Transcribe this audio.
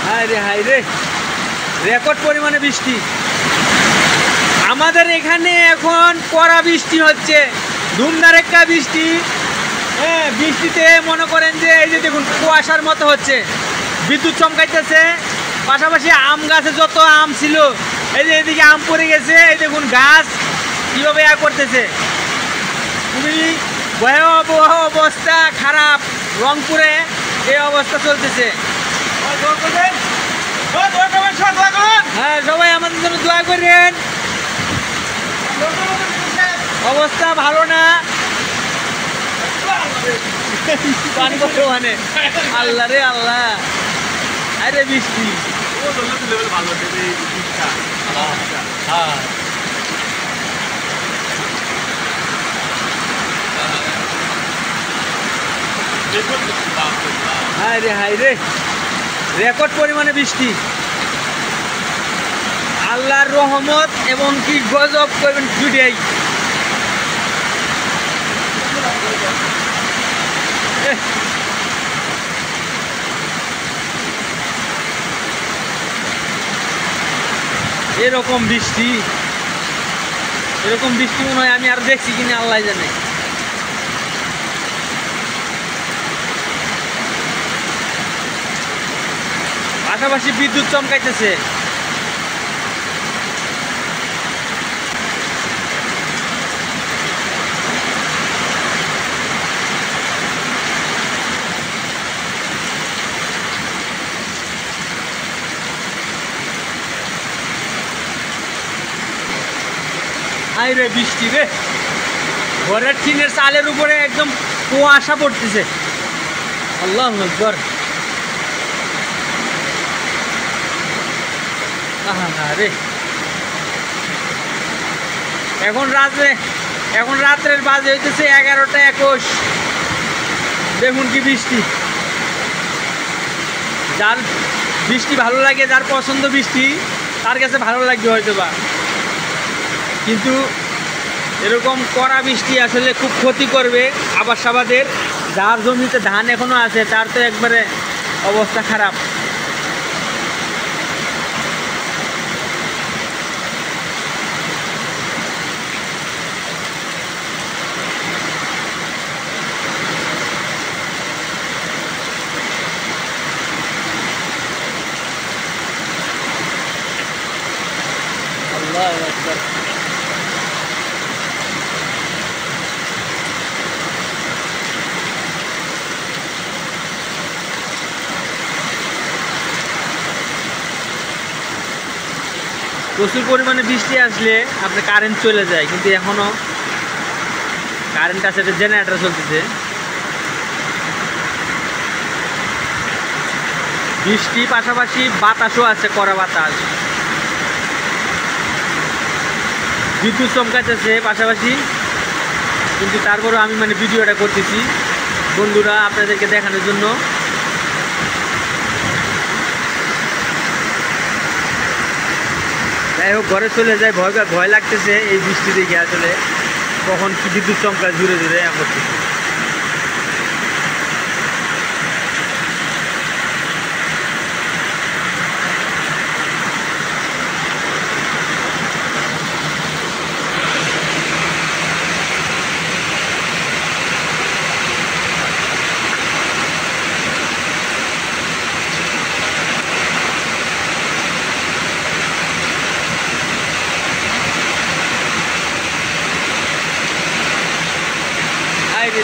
হায় রে হায় রে, রেকর্ড পরিমাণে বৃষ্টি আমাদের এখানে এখন। কড়া বৃষ্টি হচ্ছে, ধুমধারেক্কা বৃষ্টি। হ্যাঁ, বৃষ্টিতে মনে করেন যে এই যে দেখুন কুয়াশার মতো হচ্ছে, বিদ্যুৎ চমকাইতেছে। পাশাপাশি আম গাছে যত আম ছিল, এই যে এদিকে আম পড়ে গেছে। এই দেখুন গাছ কীভাবে করতেছে, খুবই ভয়াবহ অবস্থা, খারাপ। রংপুরে এই অবস্থা চলতেছে। হ্যাঁ, সবাই আমাদের জন্য দোয়া করেন। অবস্থা ভালো না, মানে আল্লাহ রে আল্লাহ। আরে বৃষ্টি হায় রে হায় রে, রেকর্ড পরিমাণে বৃষ্টি। আল্লাহর রহমত এবং কি গজব করবেন দুটাই। এরকম বৃষ্টি মনে হয় আমি আর দেখছি কিনা আল্লাহ জানে। পাশাপাশি বিদ্যুৎ চমকাইতেছে। হায় রে বৃষ্টি রে, ঘরের টিনের চালের উপরে একদম কুয়াশা পড়তেছে। আল্লাহু আকবার। রে এখন রাত্রের বাজে হইতেছে 11:21। দেখুন কি বৃষ্টি। যার বৃষ্টি ভালো লাগে, যার পছন্দ বৃষ্টি, তার কাছে ভালো লাগবে হয়তো বা, কিন্তু এরকম কড়া বৃষ্টি আসলে খুব ক্ষতি করবে আবাদের। যার জমিতে ধান এখনো আছে তার তো একবারে অবস্থা খারাপ। আল্লাহু আকবার। প্রচুর পরিমাণে বৃষ্টি আসলে আপনার কারেন্ট চলে যায়, কিন্তু এখনও কারেন্ট আছে, একটা জেনারেটর চলতেছে। বৃষ্টি পাশাপাশি বাতাসও আছে, কড়া বাতাস, বিদ্যুৎ চমকাতেছে পাশাপাশি। কিন্তু তারপরেও আমি ভিডিওটা করতেছি বন্ধুরা আপনাদেরকে দেখানোর জন্য। যাই হোক, ঘরে চলে যায়, ভয় লাগতেছে এই বৃষ্টি দেখে। আসলে কখন কি বিদ্যুৎ চমকা জুড়ে করতেছে। Haydi,